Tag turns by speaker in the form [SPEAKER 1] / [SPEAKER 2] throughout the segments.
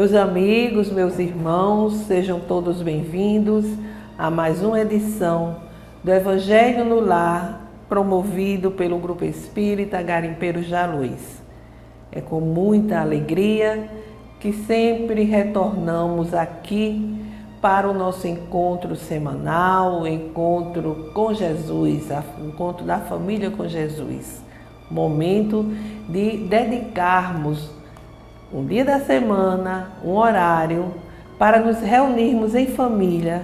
[SPEAKER 1] Meus amigos, meus irmãos, sejam todos bem-vindos a mais uma edição do Evangelho no Lar, promovido pelo Grupo Espírita Garimpeiros da Luz. É com muita alegria que sempre retornamos aqui para o nosso encontro semanal, o encontro com Jesus, o encontro da família com Jesus. Momento de dedicarmos um dia da semana, um horário, para nos reunirmos em família,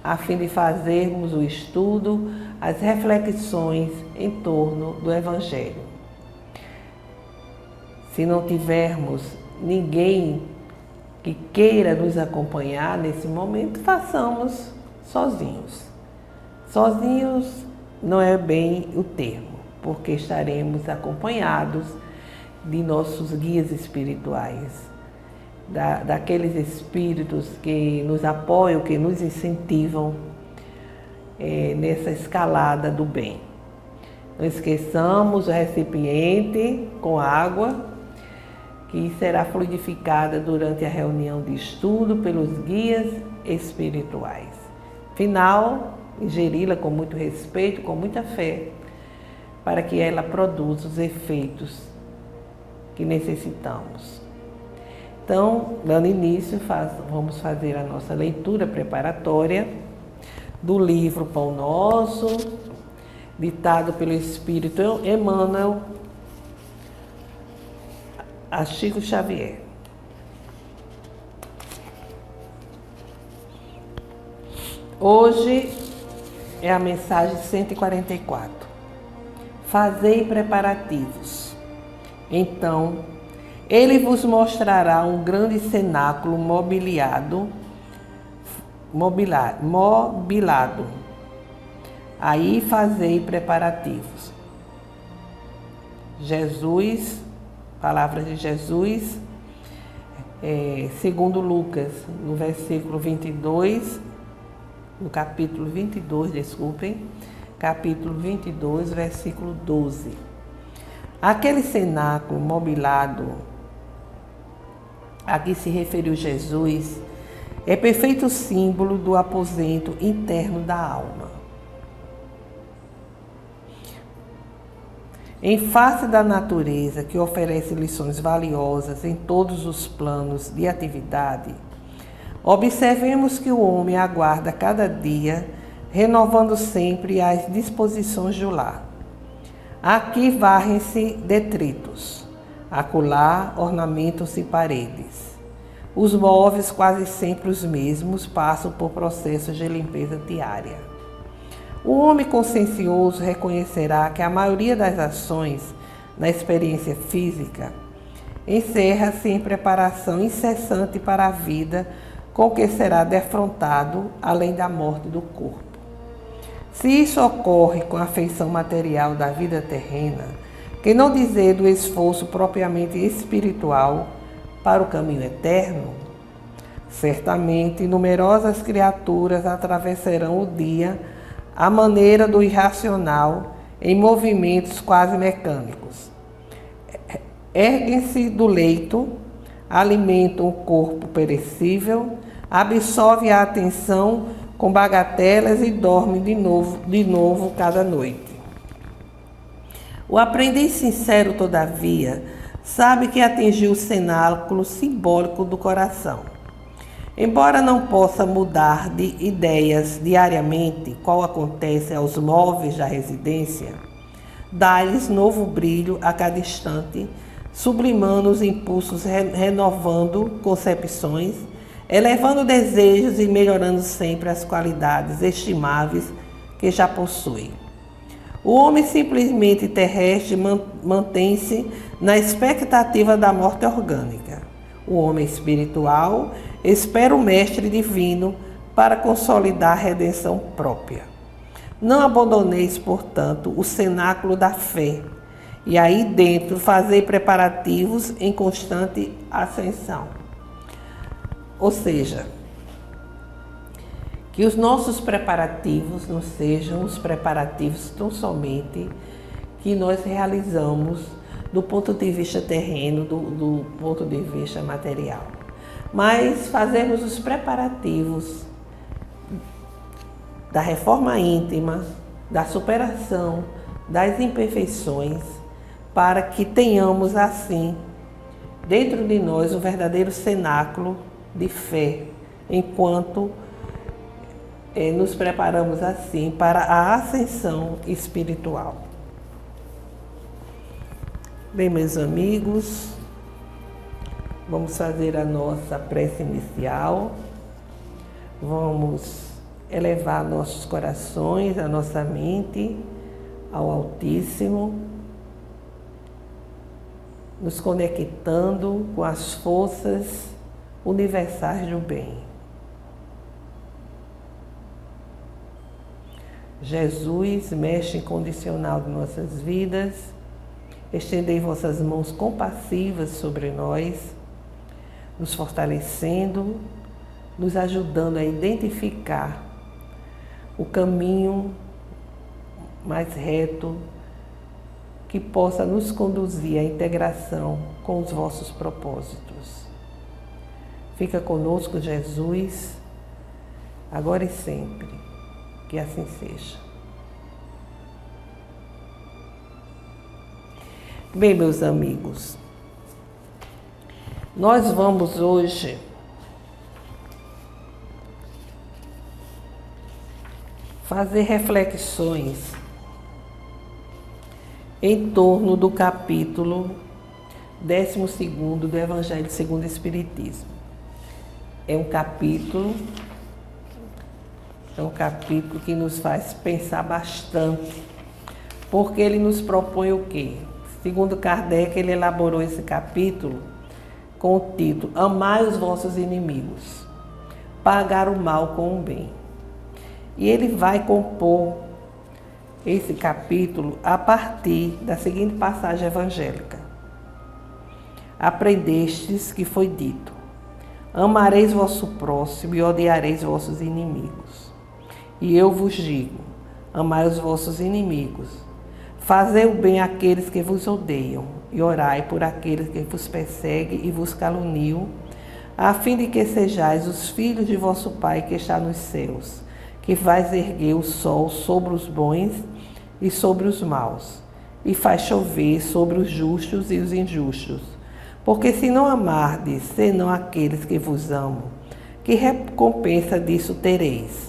[SPEAKER 1] a fim de fazermos o estudo, as reflexões em torno do Evangelho. Se não tivermos ninguém que queira nos acompanhar nesse momento, façamos sozinhos. Sozinhos não é bem o termo, porque estaremos acompanhados de nossos guias espirituais, daqueles espíritos que nos apoiam, que nos incentivam nessa escalada do bem. Não esqueçamos o recipiente com água, que será fluidificada durante a reunião de estudo pelos guias espirituais. Final, ingeri-la com muito respeito, com muita fé, para que ela produza os efeitos que necessitamos. Então, dando início, vamos fazer a nossa leitura preparatória do livro Pão Nosso, ditado pelo Espírito Emmanuel a Chico Xavier. Hoje é a mensagem 144. Fazei preparativos. Então, ele vos mostrará um grande cenáculo mobilado. Aí fazei preparativos. Jesus, palavras de Jesus, segundo Lucas, no versículo 22, no capítulo 22, capítulo 22, versículo 12. Aquele cenáculo mobilado a que se referiu Jesus é perfeito símbolo do aposento interno da alma. Em face da natureza que oferece lições valiosas em todos os planos de atividade, observemos que o homem aguarda cada dia, renovando sempre as disposições do lar. Aqui varrem-se detritos, acolá ornamentam-se paredes. Os móveis, quase sempre os mesmos, passam por processos de limpeza diária. O homem consciencioso reconhecerá que a maioria das ações na experiência física encerra-se em preparação incessante para a vida com que será defrontado além da morte do corpo. Se isso ocorre com a feição material da vida terrena, que não dizer do esforço propriamente espiritual para o caminho eterno, certamente numerosas criaturas atravessarão o dia à maneira do irracional em movimentos quase mecânicos. Erguem-se do leito, alimentam o corpo perecível, absorvem a atenção com bagatelas e dorme de novo cada noite. O aprendiz sincero, todavia, sabe que atingiu o cenáculo simbólico do coração. Embora não possa mudar de ideias diariamente, qual acontece aos móveis da residência, dá-lhes novo brilho a cada instante, sublimando os impulsos, renovando concepções, elevando desejos e melhorando sempre as qualidades estimáveis que já possui. O homem simplesmente terrestre mantém-se na expectativa da morte orgânica. O homem espiritual espera o Mestre Divino para consolidar a redenção própria. Não abandoneis, portanto, o cenáculo da fé, e aí dentro fazei preparativos em constante ascensão. Ou seja, que os nossos preparativos não sejam os preparativos tão somente que nós realizamos do ponto de vista terreno, do ponto de vista material. Mas fazemos os preparativos da reforma íntima, da superação das imperfeições, para que tenhamos assim, dentro de nós, um verdadeiro cenáculo de fé, enquanto nos preparamos assim para a ascensão espiritual. Bem, meus amigos, vamos fazer a nossa prece inicial. Vamos elevar nossos corações, a nossa mente ao Altíssimo, nos conectando com as forças universais do bem. Jesus, Mestre incondicional de nossas vidas, estendei vossas mãos compassivas sobre nós, nos fortalecendo, nos ajudando a identificar o caminho mais reto que possa nos conduzir à integração com os vossos propósitos. Fica conosco, Jesus, agora e sempre. Que assim seja. Bem, meus amigos, nós vamos hoje fazer reflexões em torno do capítulo 12º do Evangelho segundo o Espiritismo. É um capítulo que nos faz pensar bastante, porque ele nos propõe o quê? Segundo Kardec, ele elaborou esse capítulo com o título Amai os vossos inimigos, pagar o mal com o bem. E ele vai compor esse capítulo a partir da seguinte passagem evangélica. Aprendestes que foi dito, amareis vosso próximo e odiareis vossos inimigos. E eu vos digo, amai os vossos inimigos, fazei o bem àqueles que vos odeiam, e orai por aqueles que vos perseguem e vos caluniam, a fim de que sejais os filhos de vosso Pai que está nos céus, que faz erguer o sol sobre os bons e sobre os maus, e faz chover sobre os justos e os injustos. Porque se não amardes, senão aqueles que vos amam, que recompensa disso tereis?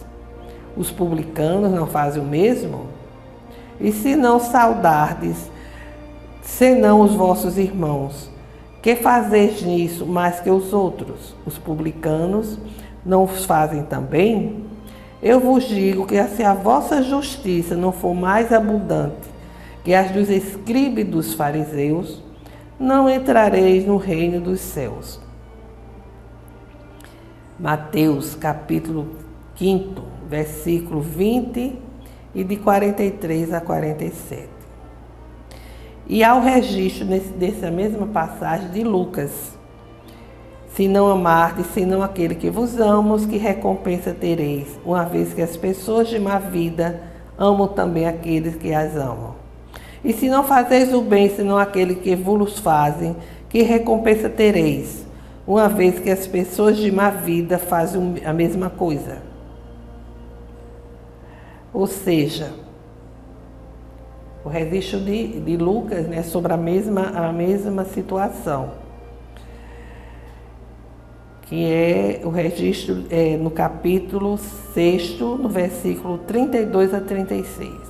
[SPEAKER 1] Os publicanos não fazem o mesmo? E se não saudardes, senão os vossos irmãos, que fazeis nisso mais que os outros? Os publicanos não os fazem também? Eu vos digo que se a vossa justiça não for mais abundante que as dos escribas e dos fariseus, não entrareis no reino dos céus. Mateus, capítulo 5, versículo 20 e de 43 a 47. E há o registro dessa mesma passagem de Lucas. Se não amardes, senão aquele que vos ama, que recompensa tereis, uma vez que as pessoas de má vida amam também aqueles que as amam. E se não fazeis o bem, senão aquele que vos fazem, que recompensa tereis, uma vez que as pessoas de má vida fazem a mesma coisa. Ou seja, o registro de Lucas, né, sobre a mesma situação, que é o registro no capítulo 6, no versículo 32 a 36.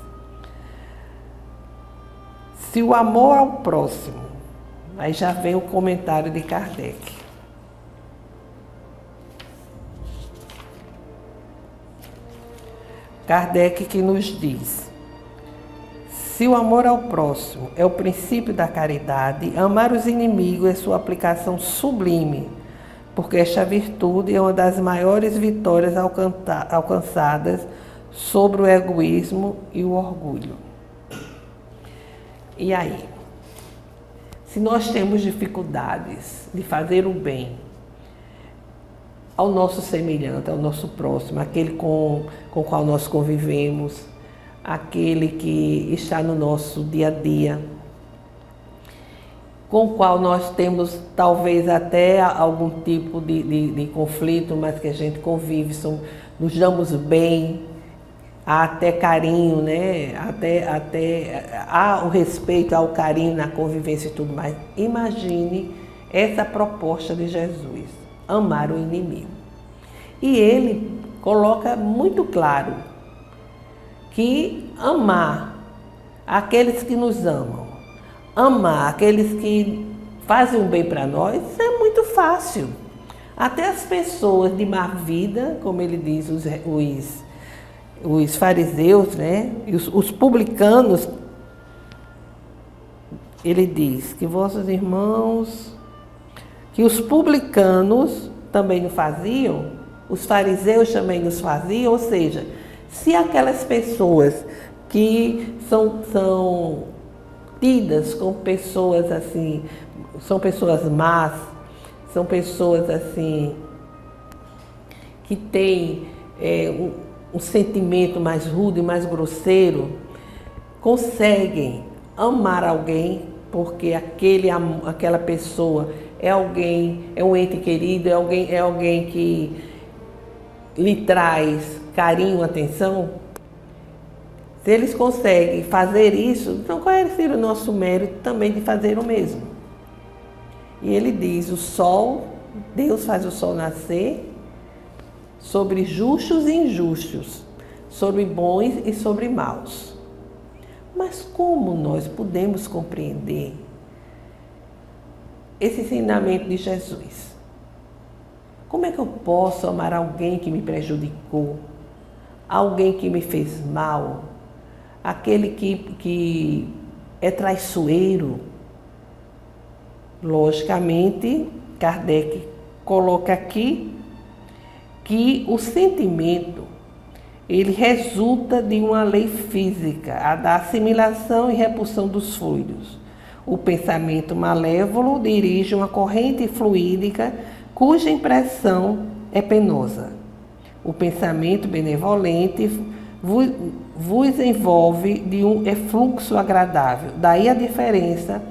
[SPEAKER 1] Se o amor ao próximo, aí já vem o comentário de Kardec. Kardec que nos diz: se o amor ao próximo é o princípio da caridade, amar os inimigos é sua aplicação sublime, porque esta virtude é uma das maiores vitórias alcançadas sobre o egoísmo e o orgulho. E aí? Se nós temos dificuldades de fazer o bem ao nosso semelhante, ao nosso próximo, aquele com o qual nós convivemos, aquele que está no nosso dia a dia, com o qual nós temos talvez até algum tipo de conflito, mas que a gente convive, nos damos bem, há até carinho, né? Até há o respeito, há o carinho na convivência e tudo mais. Imagine essa proposta de Jesus, amar o inimigo. E ele coloca muito claro que amar aqueles que nos amam, amar aqueles que fazem o bem para nós, isso é muito fácil. Até as pessoas de má vida, como ele diz, os fariseus, né? E os publicanos, ele diz que vossos irmãos, que os publicanos também não faziam, os fariseus também nos faziam, ou seja, se aquelas pessoas que são tidas como pessoas assim, são pessoas más, são pessoas assim que têm um sentimento mais rude, mais grosseiro, conseguem amar alguém porque aquela pessoa é um ente querido, é alguém que lhe traz carinho, atenção. Se eles conseguem fazer isso, então qual seria o nosso mérito também de fazer o mesmo? E ele diz, Deus faz o sol nascer sobre justos e injustos, sobre bons e sobre maus. Mas como nós podemos compreender esse ensinamento de Jesus? Como é que eu posso amar alguém que me prejudicou, alguém que me fez mal, aquele que é traiçoeiro? Logicamente, Kardec coloca aqui que o sentimento, ele resulta de uma lei física, a da assimilação e repulsão dos fluidos. O pensamento malévolo dirige uma corrente fluídica cuja impressão é penosa. O pensamento benevolente vos envolve de um efluxo agradável. Daí a diferença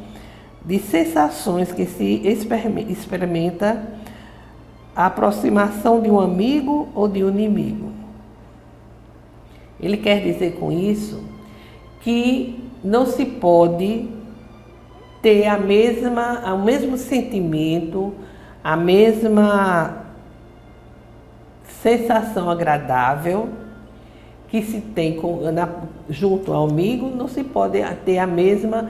[SPEAKER 1] de sensações que se experimenta a aproximação de um amigo ou de um inimigo. Ele quer dizer com isso que não se pode ter o mesmo sentimento, a mesma sensação agradável que se tem junto ao amigo, não se pode ter a mesma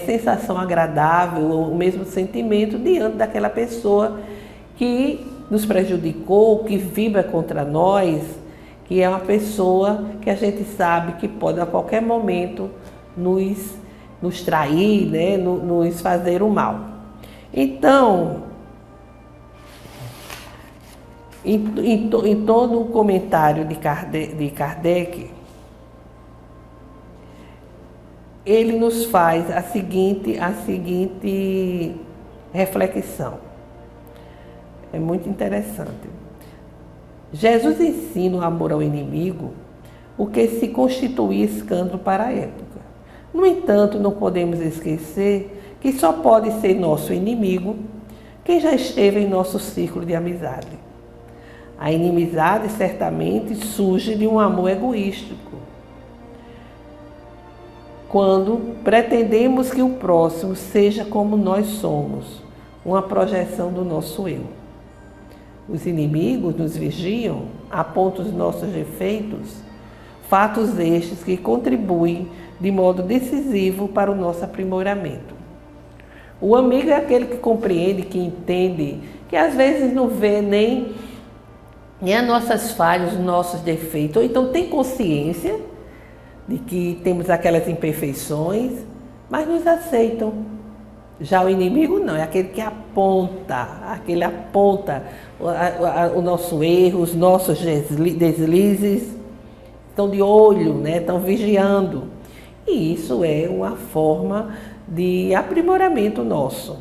[SPEAKER 1] sensação agradável, o mesmo sentimento diante daquela pessoa que nos prejudicou, que vibra contra nós, que é uma pessoa que a gente sabe que pode a qualquer momento nos trair, né? Nos fazer o mal. Então, em todo o comentário de Kardec, ele nos faz a seguinte reflexão. É muito interessante. Jesus ensina o amor ao inimigo, o que se constituía escândalo para a época. No entanto, não podemos esquecer que só pode ser nosso inimigo quem já esteve em nosso círculo de amizade. A inimizade certamente surge de um amor egoístico, quando pretendemos que o próximo seja como nós somos, uma projeção do nosso eu. Os inimigos nos vigiam, apontam os nossos defeitos, fatos estes que contribuem de modo decisivo para o nosso aprimoramento. O amigo é aquele que compreende, que entende, que às vezes não vê nem as nossas falhas, os nossos defeitos, ou então tem consciência de que temos aquelas imperfeições, mas nos aceitam. Já o inimigo não, é aquele que aponta o nosso erro, os nossos deslizes, estão de olho, né? Estão vigiando. E isso é uma forma de aprimoramento nosso.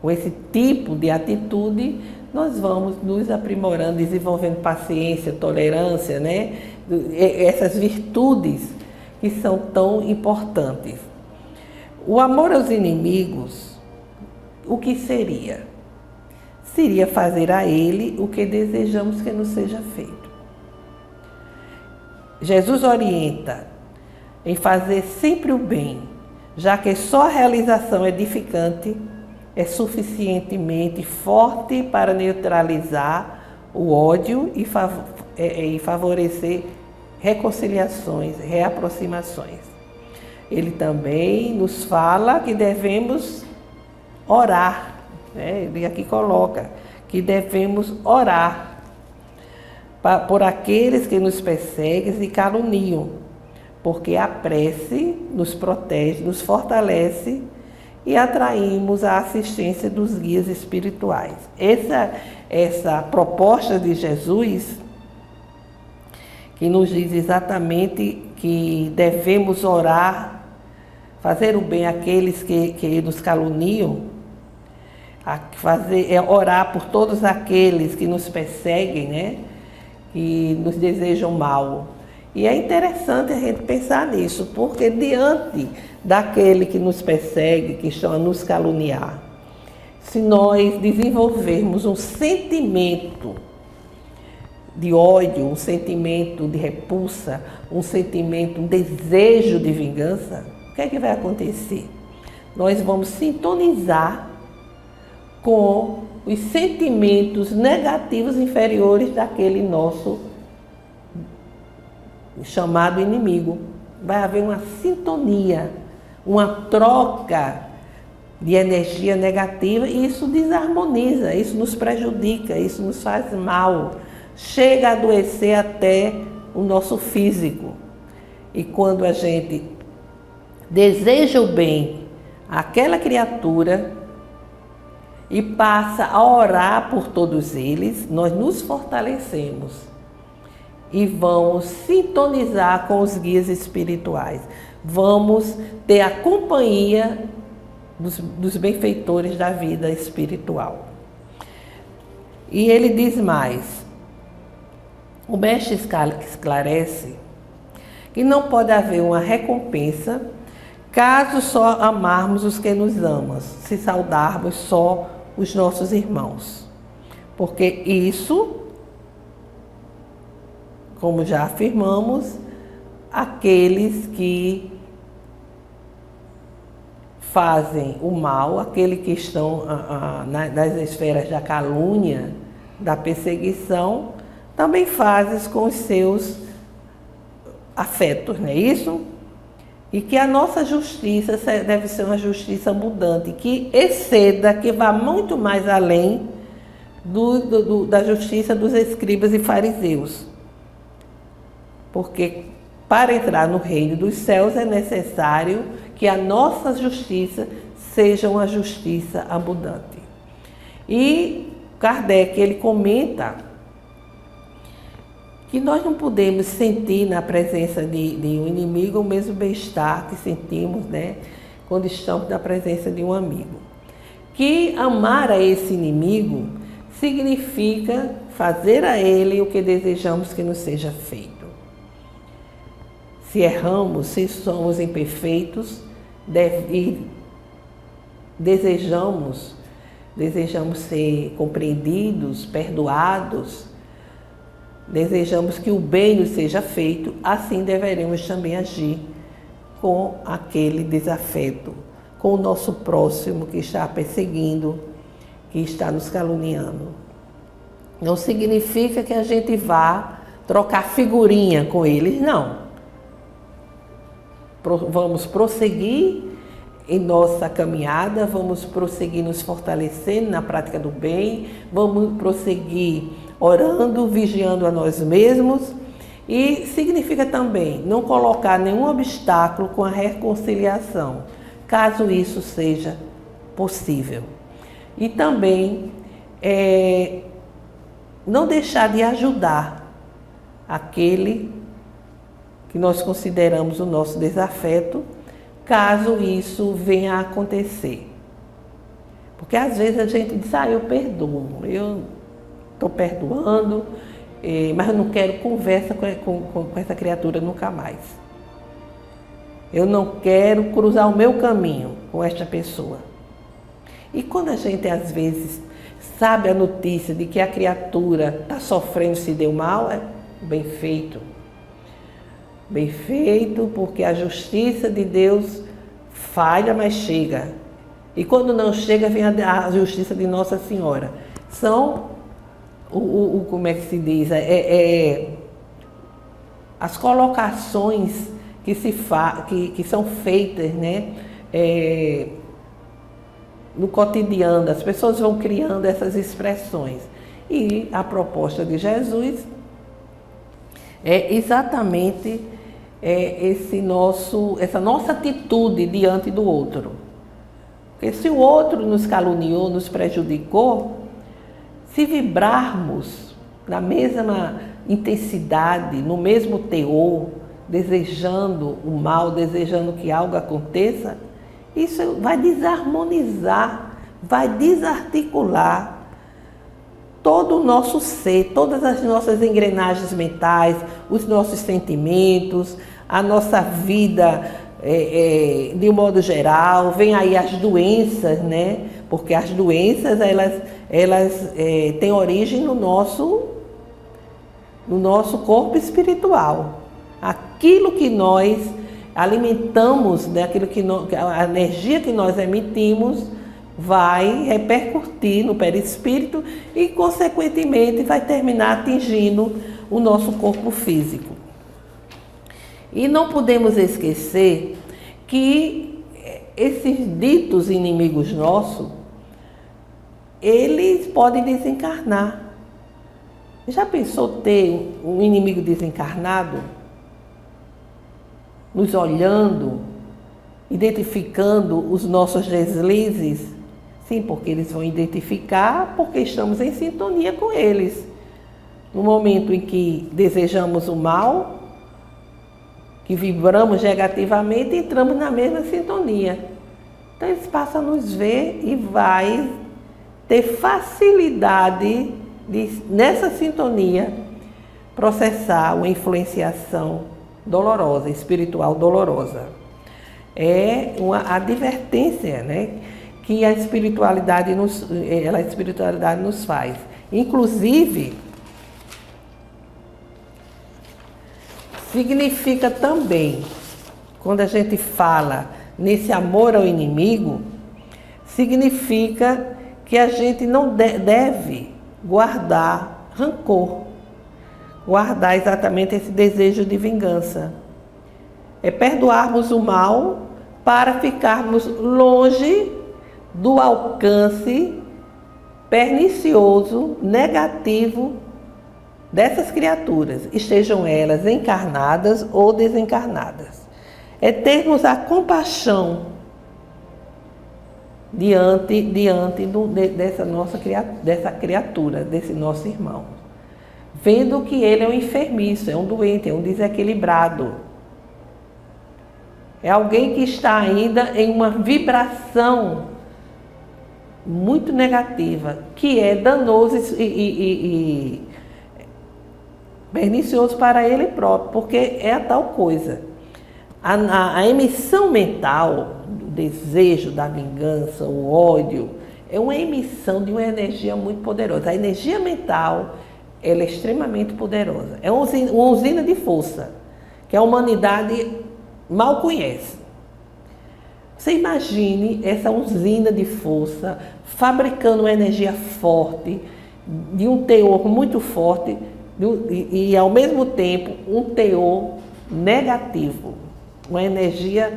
[SPEAKER 1] Com esse tipo de atitude, nós vamos nos aprimorando, desenvolvendo paciência, tolerância, né? Essas virtudes que são tão importantes. O amor aos inimigos o que seria? Seria fazer a Ele o que desejamos que nos seja feito. Jesus orienta em fazer sempre o bem, já que só a realização edificante é suficientemente forte para neutralizar o ódio e favorecer reconciliações, reaproximações. Ele também nos fala que devemos orar, né? Ele aqui coloca que devemos orar por aqueles que nos perseguem e caluniam, porque a prece nos protege, nos fortalece e atraímos a assistência dos guias espirituais. Essa proposta de Jesus, que nos diz exatamente que devemos orar, fazer o bem àqueles que nos caluniam, orar por todos aqueles que nos perseguem, né? Que nos desejam mal. E é interessante a gente pensar nisso, porque diante daquele que nos persegue, que estão a nos caluniar, se nós desenvolvermos um sentimento de ódio, um sentimento de repulsa, um sentimento, um desejo de vingança, o que é que vai acontecer? Nós vamos sintonizar com os sentimentos negativos inferiores daquele nosso chamado inimigo. Vai haver uma sintonia, uma troca de energia negativa e isso desarmoniza, isso nos prejudica, isso nos faz mal. Chega a adoecer até o nosso físico. E quando a gente deseja o bem àquela criatura e passa a orar por todos eles, nós nos fortalecemos e vamos sintonizar com os guias espirituais. Vamos ter a companhia dos benfeitores da vida espiritual. E ele diz mais: o mestre esclarece que não pode haver uma recompensa caso só amarmos os que nos amam, se saudarmos só os nossos irmãos. Porque isso, como já afirmamos, aqueles que fazem o mal, aqueles que estão nas esferas da calúnia, da perseguição, também fazem com os seus afetos, não é isso? E que a nossa justiça deve ser uma justiça abundante, que exceda, que vá muito mais além da justiça dos escribas e fariseus. Porque para entrar no reino dos céus é necessário que a nossa justiça seja uma justiça abundante. E Kardec, ele comenta que nós não podemos sentir na presença de um inimigo o mesmo bem-estar que sentimos, né, quando estamos na presença de um amigo. Que amar a esse inimigo significa fazer a ele o que desejamos que nos seja feito. Se erramos, se somos imperfeitos, desejamos ser compreendidos, perdoados, desejamos que o bem nos seja feito, assim deveremos também agir com aquele desafeto, com o nosso próximo que está perseguindo, que está nos caluniando. Não significa que a gente vá trocar figurinha com eles, não. Vamos prosseguir em nossa caminhada, vamos prosseguir nos fortalecendo na prática do bem, vamos prosseguir orando, vigiando a nós mesmos, e significa também não colocar nenhum obstáculo com a reconciliação, caso isso seja possível. E também não deixar de ajudar aquele que nós consideramos o nosso desafeto, caso isso venha a acontecer. Porque às vezes a gente diz, eu perdoo, eu estou perdoando, mas eu não quero conversa com essa criatura nunca mais. Eu não quero cruzar o meu caminho com esta pessoa. E quando a gente, às vezes, sabe a notícia de que a criatura está sofrendo, se deu mal, é bem feito. Bem feito, porque a justiça de Deus falha, mas chega. E quando não chega, vem a justiça de Nossa Senhora. São, como é que se diz? As colocações que são feitas, né? No cotidiano, as pessoas vão criando essas expressões. E a proposta de Jesus é exatamente essa nossa atitude diante do outro. Porque se o outro nos caluniou, nos prejudicou, se vibrarmos na mesma intensidade, no mesmo teor, desejando o mal, desejando que algo aconteça, isso vai desarmonizar, vai desarticular todo o nosso ser, todas as nossas engrenagens mentais, os nossos sentimentos, a nossa vida de um modo geral. Vem aí as doenças, né? Porque as doenças, elas têm origem no nosso corpo espiritual. Aquilo que nós alimentamos, né? A energia que nós emitimos vai repercutir no perispírito e, consequentemente, vai terminar atingindo o nosso corpo físico. E não podemos esquecer que esses ditos inimigos nossos, eles podem desencarnar. Já pensou ter um inimigo desencarnado? Nos olhando, identificando os nossos deslizes? Sim, porque eles vão identificar, porque estamos em sintonia com eles. No momento em que desejamos o mal, que vibramos negativamente, entramos na mesma sintonia. Então eles passam a nos ver e vai ter facilidade de, nessa sintonia, processar uma influenciação dolorosa, espiritual dolorosa. É uma advertência, né, que a espiritualidade nos faz. Inclusive, significa também, quando a gente fala nesse amor ao inimigo, significa que a gente não deve guardar rancor, guardar exatamente esse desejo de vingança. É perdoarmos o mal para ficarmos longe do alcance pernicioso, negativo dessas criaturas, estejam elas encarnadas ou desencarnadas. É termos a compaixão diante dessa criatura, desse nosso irmão, vendo que ele é um enfermiço, é um doente, é um desequilibrado, é alguém que está ainda em uma vibração muito negativa, que é danoso e pernicioso para ele próprio, porque é a tal coisa. A emissão mental, do desejo, da vingança, o ódio, é uma emissão de uma energia muito poderosa. A energia mental, ela é extremamente poderosa. É uma usina de força, que a humanidade mal conhece. Você imagine essa usina de força fabricando uma energia forte, de um teor muito forte, e ao mesmo tempo um teor negativo, uma energia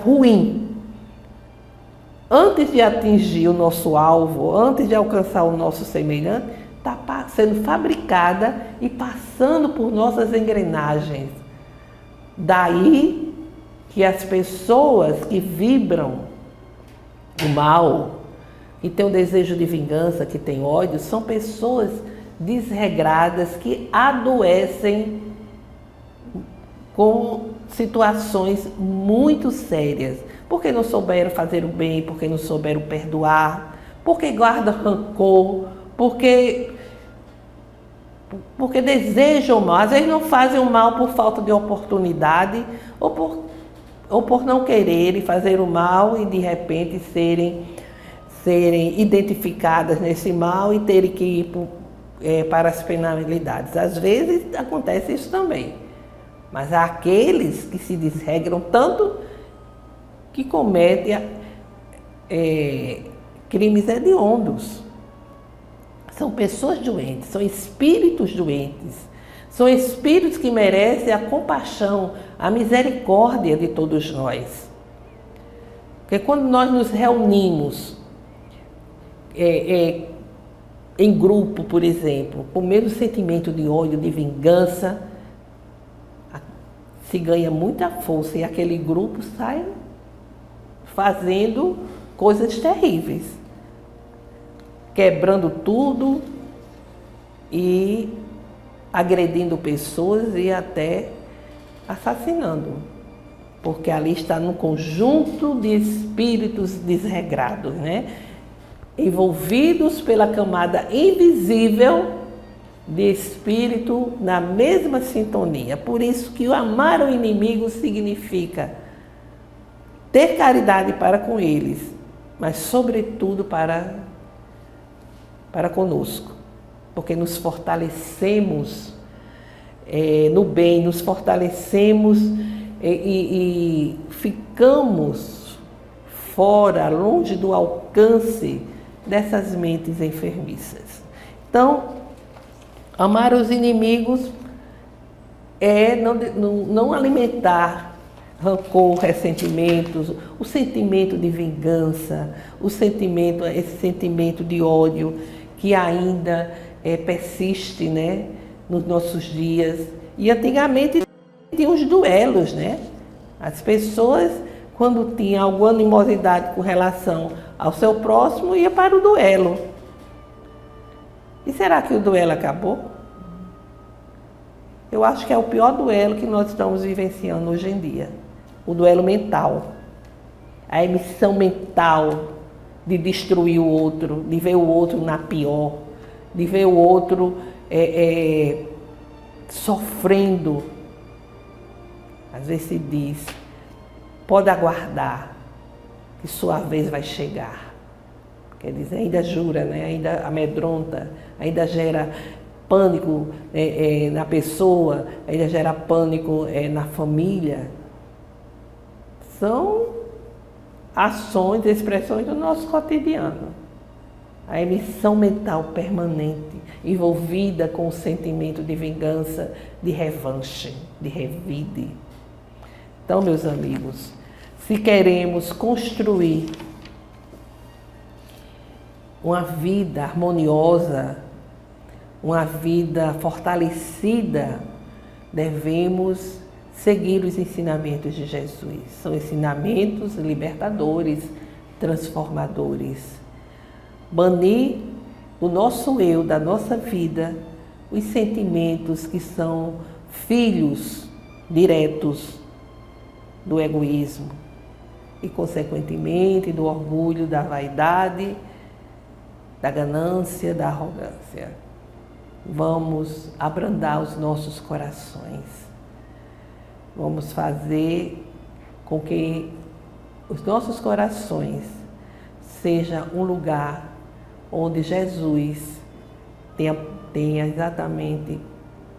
[SPEAKER 1] ruim. Antes de atingir o nosso alvo, antes de alcançar o nosso semelhante, está sendo fabricada e passando por nossas engrenagens. Daí que as pessoas que vibram o mal, que têm o desejo de vingança, que têm ódio, são pessoas desregradas que adoecem com situações muito sérias, porque não souberam fazer o bem, porque não souberam perdoar, porque guardam rancor, porque desejam o mal. Às vezes não fazem o mal por falta de oportunidade ou ou por não quererem fazer o mal e de repente serem identificadas nesse mal e terem que ir para as penalidades. Às vezes acontece isso também, mas há aqueles que se desregram tanto que cometem crimes hediondos. São pessoas doentes, são espíritos doentes, são espíritos que merecem a compaixão, a misericórdia de todos nós. Porque quando nós nos reunimos em grupo, por exemplo, com o mesmo sentimento de ódio, de vingança, se ganha muita força e aquele grupo sai fazendo coisas terríveis, quebrando tudo e agredindo pessoas e até assassinando, porque ali está num conjunto de espíritos desregrados, né? Envolvidos pela camada invisível de espírito na mesma sintonia. Por isso que o amar o inimigo significa ter caridade para com eles, mas sobretudo para conosco, porque nos fortalecemos no bem, nos fortalecemos e ficamos fora, longe do alcance dessas mentes enfermiças. Então, amar os inimigos é não alimentar rancor, ressentimentos, o sentimento de vingança, esse sentimento de ódio que ainda persiste, né, nos nossos dias. E antigamente tinha os duelos, né? As pessoas, quando tinham alguma animosidade com relação ao seu próximo, ia para o duelo. E será que o duelo acabou? Eu acho que é o pior duelo que nós estamos vivenciando hoje em dia. O duelo mental. A emissão mental de destruir o outro, de ver o outro na pior, de ver o outro sofrendo. Às vezes se diz, pode aguardar, que sua vez vai chegar. Quer dizer, ainda jura, né? Ainda amedronta, ainda gera pânico na pessoa, ainda gera pânico na família. São ações, expressões do nosso cotidiano. A emissão mental permanente, envolvida com o sentimento de vingança, de revanche, de revide. Então, meus amigos, se queremos construir uma vida harmoniosa, uma vida fortalecida, devemos seguir os ensinamentos de Jesus. São ensinamentos libertadores, transformadores. Banir do nosso eu, da nossa vida, os sentimentos que são filhos diretos do egoísmo e, consequentemente, do orgulho, da vaidade, da ganância, da arrogância. Vamos abrandar os nossos corações. Vamos fazer com que os nossos corações seja um lugar onde Jesus tenha exatamente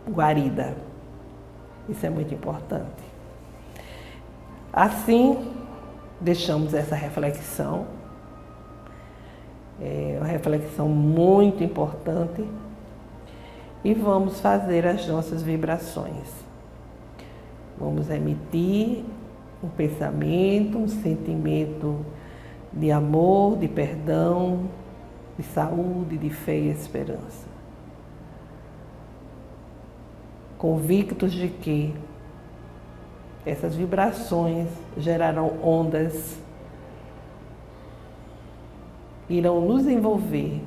[SPEAKER 1] guarida. Isso é muito importante. Assim, deixamos essa reflexão. É uma reflexão muito importante. E vamos fazer as nossas vibrações. Vamos emitir um pensamento, um sentimento de amor, de perdão, de saúde, de fé e esperança. Convictos de que essas vibrações gerarão ondas, irão nos envolver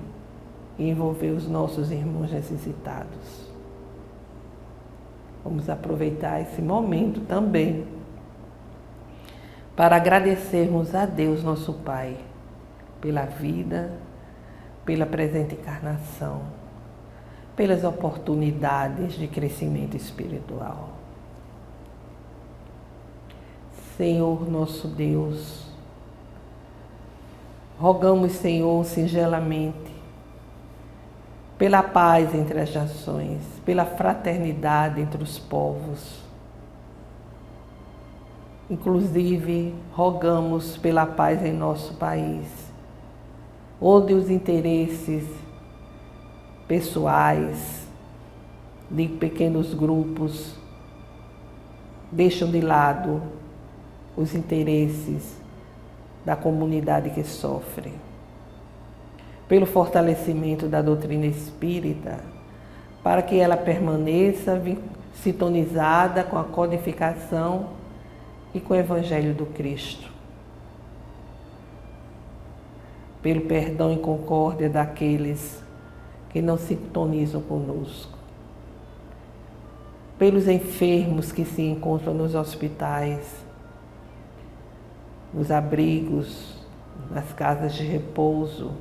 [SPEAKER 1] e envolver os nossos irmãos necessitados. Vamos aproveitar esse momento também para agradecermos a Deus, nosso Pai, pela vida, pela presente encarnação, pelas oportunidades de crescimento espiritual. Senhor nosso Deus, rogamos, Senhor, singelamente, pela paz entre as nações, pela fraternidade entre os povos. Inclusive, rogamos pela paz em nosso país, onde os interesses pessoais de pequenos grupos deixam de lado os interesses da comunidade que sofre. Pelo fortalecimento da doutrina espírita, para que ela permaneça sintonizada com a codificação e com o Evangelho do Cristo. Pelo perdão e concórdia daqueles que não sintonizam conosco. Pelos enfermos que se encontram nos hospitais, nos abrigos, nas casas de repouso,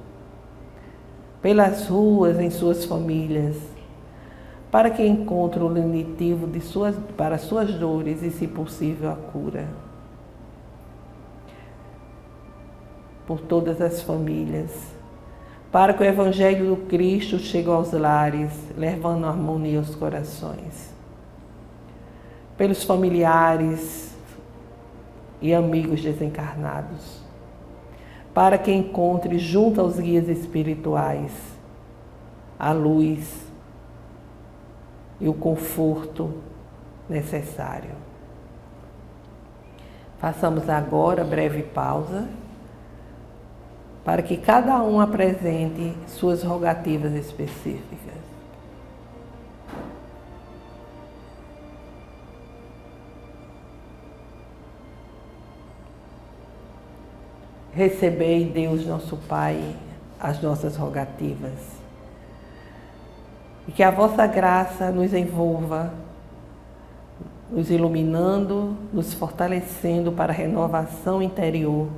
[SPEAKER 1] pelas ruas em suas famílias, para que encontre o lenitivo para suas dores e, se possível, a cura. Por todas as famílias, para que o Evangelho do Cristo chegue aos lares, levando harmonia aos corações. Pelos familiares e amigos desencarnados, para que encontre junto aos guias espirituais a luz e o conforto necessário. Façamos agora breve pausa para que cada um apresente suas rogativas específicas. Recebei, Deus nosso Pai, as nossas rogativas. E que a vossa graça nos envolva, nos iluminando, nos fortalecendo para a renovação interior,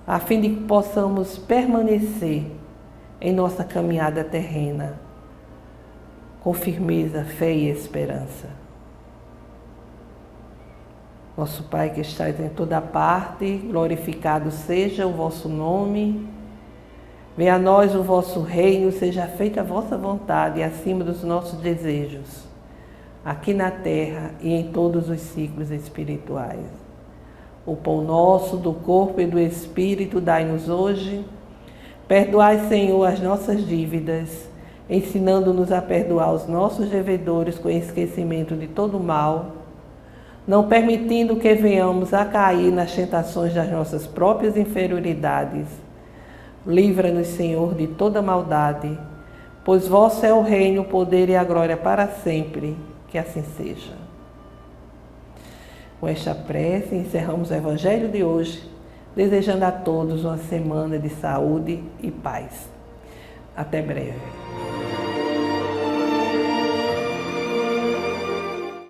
[SPEAKER 1] a fim de que possamos permanecer em nossa caminhada terrena, com firmeza, fé e esperança. Nosso Pai que estais em toda parte, glorificado seja o vosso nome. Venha a nós o vosso reino, seja feita a vossa vontade acima dos nossos desejos, aqui na terra e em todos os ciclos espirituais. O pão nosso do corpo e do espírito dai-nos hoje. Perdoai, Senhor, as nossas dívidas, ensinando-nos a perdoar os nossos devedores com esquecimento de todo mal, não permitindo que venhamos a cair nas tentações das nossas próprias inferioridades. Livra-nos, Senhor, de toda maldade, pois vosso é o reino, o poder e a glória para sempre. Que assim seja. Com esta prece, encerramos o Evangelho de hoje, desejando a todos uma semana de saúde e paz. Até breve.